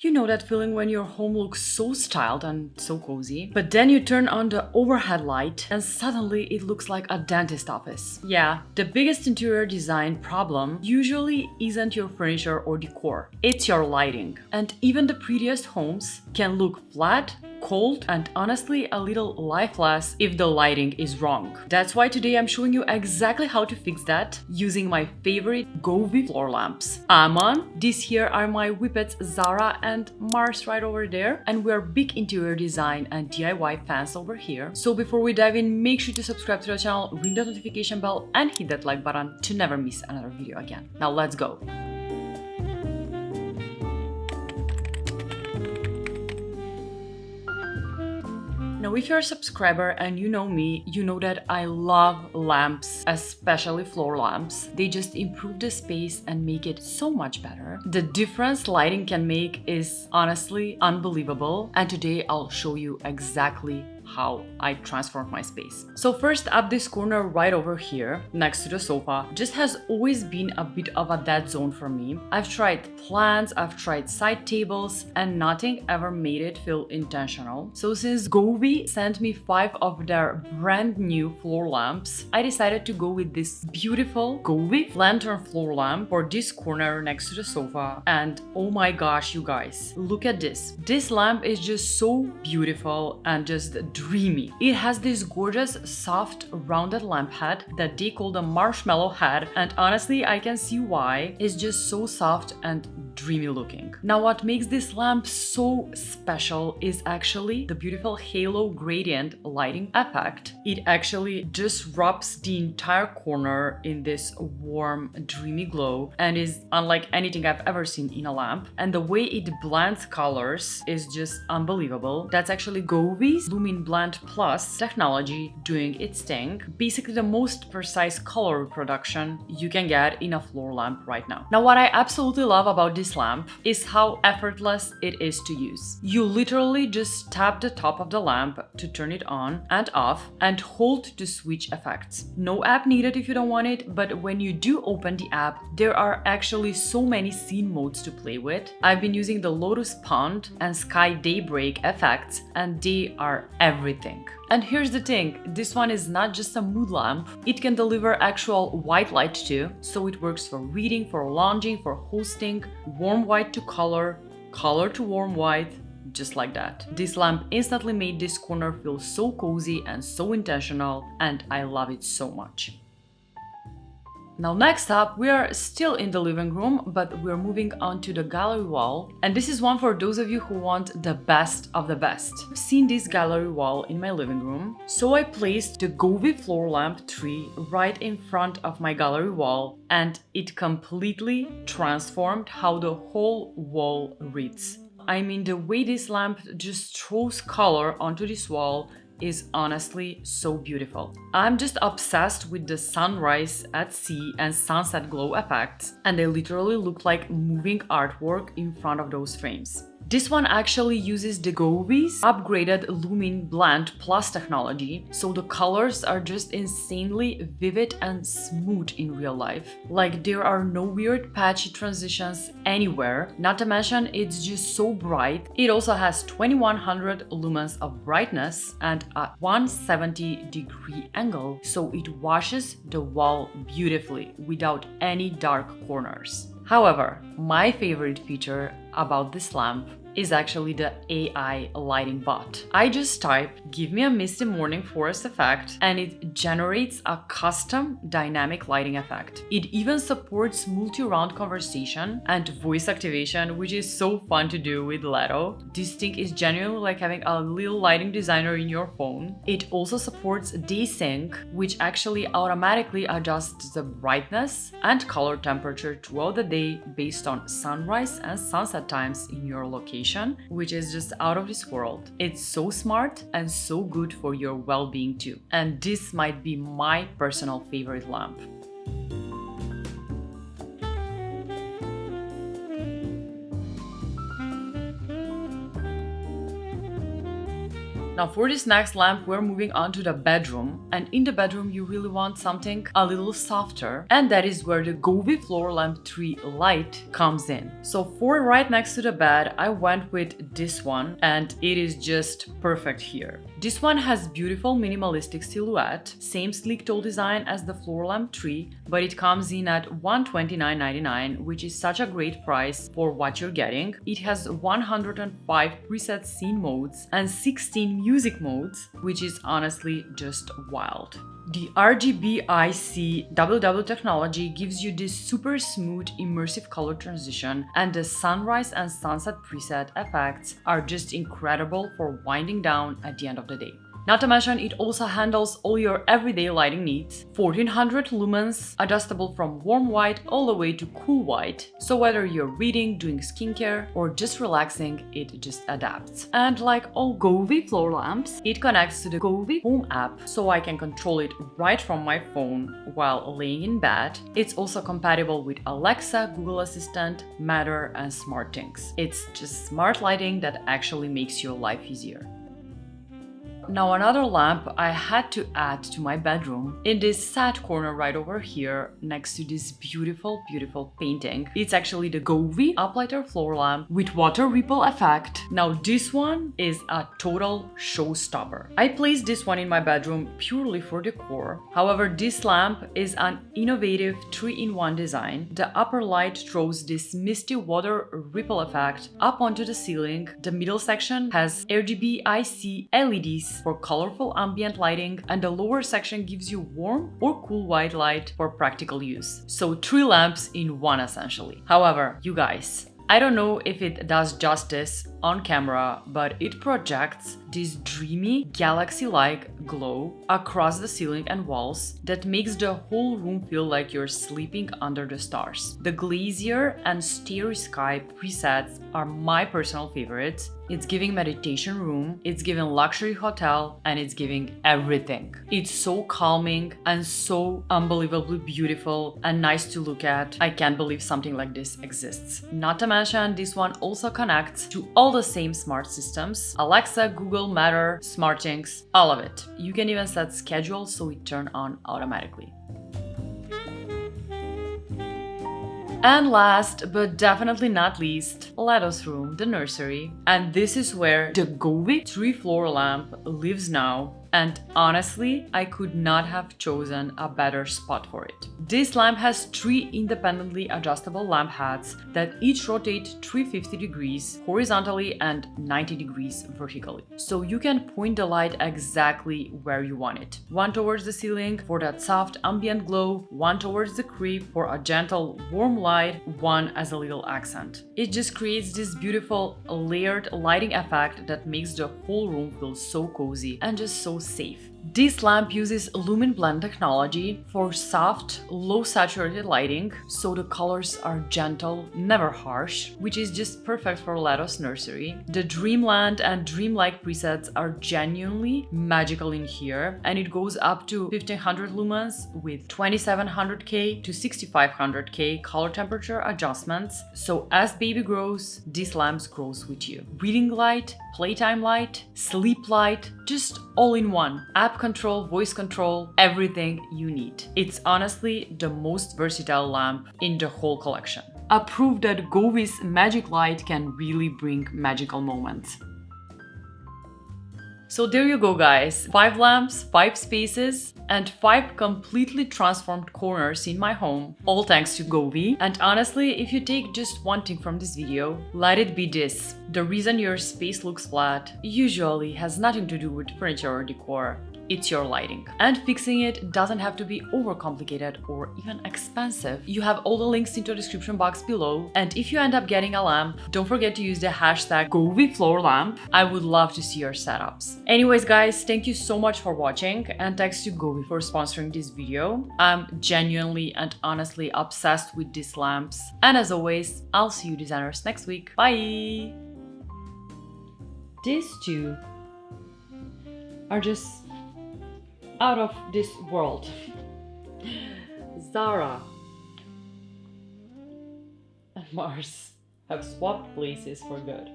You know that feeling when your home looks so styled and so cozy, but then you turn on the overhead light and suddenly it looks like a dentist office. Yeah, the biggest interior design problem usually isn't your furniture or decor, it's your lighting. And even the prettiest homes can look flat, cold, and honestly a little lifeless if the lighting is wrong. That's why today I'm showing you exactly how to fix that using my favorite Govee floor lamps. I'm on. These here are my Whippets Zara and Mars right over there, and we're big interior design and DIY fans over here. So before we dive in, make sure to subscribe to the channel, ring the notification bell, and hit that like button to never miss another video again. Now let's go. Now, if you're a subscriber and you know me, you know that I love lamps, especially floor lamps. They just improve the space and make it so much better. The difference lighting can make is honestly unbelievable, and today I'll show you exactly how I transformed my space. So first up, this corner right over here next to the sofa just has always been a bit of a dead zone for me. I've tried plants, I've tried side tables, and nothing ever made it feel intentional. So since Govee sent me 5 of their brand new floor lamps, I decided to go with this beautiful Govee lantern floor lamp for this corner next to the sofa. And oh my gosh, you guys, look at this. This lamp is just so beautiful and just dreamy. It has this gorgeous, soft, rounded lamp head that they call the marshmallow head, and honestly, I can see why. It's just so soft and dreamy looking. Now, what makes this lamp so special is actually the beautiful halo gradient lighting effect. It actually disrupts the entire corner in this warm, dreamy glow and is unlike anything I've ever seen in a lamp. And the way it blends colors is just unbelievable. That's actually Govee's Lumin Blend Plus technology doing its thing. Basically the most precise color reproduction you can get in a floor lamp right now. Now, what I absolutely love about this lamp is how effortless it is to use. You literally just tap the top of the lamp to turn it on and off and hold to switch effects. No app needed if you don't want it, but when you do open the app, there are actually so many scene modes to play with. I've been using the Lotus Pond and Sky Daybreak effects, and they are everything. And here's the thing, this one is not just a mood lamp, it can deliver actual white light too, so it works for reading, for lounging, for hosting, warm white to color, color to warm white, just like that. This lamp instantly made this corner feel so cozy and so intentional, and I love it so much. Now next up, we are still in the living room, but we're moving on to the gallery wall. And this is one for those of you who want the best of the best. I've seen this gallery wall in my living room, so I placed the Govee floor lamp tree right in front of my gallery wall, and it completely transformed how the whole wall reads. I mean, the way this lamp just throws color onto this wall is honestly so beautiful. I'm just obsessed with the sunrise at sea and sunset glow effects, and they literally look like moving artwork in front of those frames. This one actually uses the Govee's upgraded Lumin Blend Plus technology, so the colors are just insanely vivid and smooth in real life. Like, there are no weird patchy transitions anywhere, not to mention it's just so bright. It also has 2100 lumens of brightness and a 170-degree angle, so it washes the wall beautifully without any dark corners. However, my favorite feature about this lamp is actually the AI lighting bot. I just type, "Give me a misty morning forest effect," and it generates a custom dynamic lighting effect. It even supports multi-round conversation and voice activation, which is so fun to do with Leto. This thing is genuinely like having a little lighting designer in your phone. It also supports desync, which actually automatically adjusts the brightness and color temperature throughout the day based on sunrise and sunset times in your location, which is just out of this world. It's so smart and so good for your well-being too. And this might be my personal favorite lamp. Now for this next lamp, we're moving on to the bedroom, and in the bedroom you really want something a little softer, and that is where the Govee Floor Lamp 3 light comes in. So for right next to the bed, I went with this one, and it is just perfect here. This one has beautiful minimalistic silhouette, same sleek tall design as the Floor Lamp 3, but it comes in at $129.99, which is such a great price for what you're getting. It has 105 preset scene modes and 16 music modes, which is honestly just wild. The RGB IC double technology gives you this super smooth immersive color transition, and the sunrise and sunset preset effects are just incredible for winding down at the end of the day. Not to mention, it also handles all your everyday lighting needs. 1400 lumens, adjustable from warm white all the way to cool white. So whether you're reading, doing skincare, or just relaxing, it just adapts. And like all Govee floor lamps, it connects to the Govee Home app, so I can control it right from my phone while laying in bed. It's also compatible with Alexa, Google Assistant, Matter, and SmartThings. It's just smart lighting that actually makes your life easier. Now another lamp I had to add to my bedroom in this sad corner right over here next to this beautiful painting. It's actually the Govee uplighter floor lamp with water ripple effect. Now this one is a total showstopper. I placed this one in my bedroom purely for decor. However, this lamp is an innovative 3-in-1 design. The upper light throws this misty water ripple effect up onto the ceiling. The middle section has RGB IC LEDs for colorful ambient lighting, and the lower section gives you warm or cool white light for practical use. So 3 lamps in one essentially. However, you guys, I don't know if it does justice on camera, but it projects this dreamy galaxy-like glow across the ceiling and walls that makes the whole room feel like you're sleeping under the stars. The Glacier and Starry Sky presets are my personal favorites. It's giving meditation room, it's giving luxury hotel, and it's giving everything. It's so calming and so unbelievably beautiful and nice to look at. I can't believe something like this exists. Not to mention, this one also connects to all the same smart systems: Alexa, Google, Matter, SmartThings, all of it. You can even set schedule so it turns on automatically. And last, but definitely not least, let us room the nursery. And this is where the Govee 3-floor lamp lives now. And honestly, I could not have chosen a better spot for it. This lamp has 3 independently adjustable lamp heads that each rotate 350 degrees horizontally and 90 degrees vertically. So you can point the light exactly where you want it. One towards the ceiling for that soft ambient glow, one towards the crib for a gentle warm light, one as a little accent. It just creates this beautiful layered lighting effect that makes the whole room feel so cozy and just so safe. This lamp uses lumen blend technology for soft, low saturated lighting, so the colors are gentle, never harsh, which is just perfect for Ledo's nursery. The Dreamland and Dreamlike presets are genuinely magical in here, and it goes up to 1500 lumens with 2700K to 6500K color temperature adjustments. So as baby grows, this lamp grows with you. Reading light, playtime light, sleep light, just all in one. App control, voice control, everything you need. It's honestly the most versatile lamp in the whole collection. A proof that Govee's magic light can really bring magical moments. So there you go, guys. 5 lamps, 5 spaces, and 5 completely transformed corners in my home, all thanks to Govee. And honestly, if you take just one thing from this video, let it be this. The reason your space looks flat usually has nothing to do with furniture or decor. It's your lighting. And fixing it doesn't have to be overcomplicated or even expensive. You have all the links in the description box below. And if you end up getting a lamp, don't forget to use the hashtag #GoveeFloorLamp. I would love to see your setups. Anyways, guys, thank you so much for watching, and thanks to Govee for sponsoring this video. I'm genuinely and honestly obsessed with these lamps. And as always, I'll see you designers next week. Bye! These two are just out of this world. Zara and Mars have swapped places for good.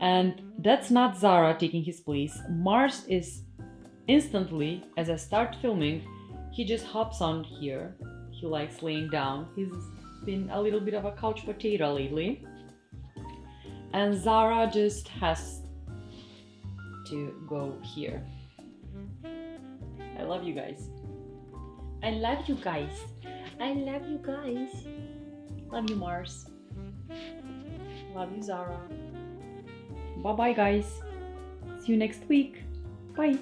And that's not Zara taking his place. Mars is instantly, as I start filming, he just hops on here. He likes laying down. He's been a little bit of a couch potato lately. And Zara just has to go here. I love you guys. I love you guys. I love you guys. Love you, Mars. Love you, Zara. Bye bye, guys. See you next week. Bye.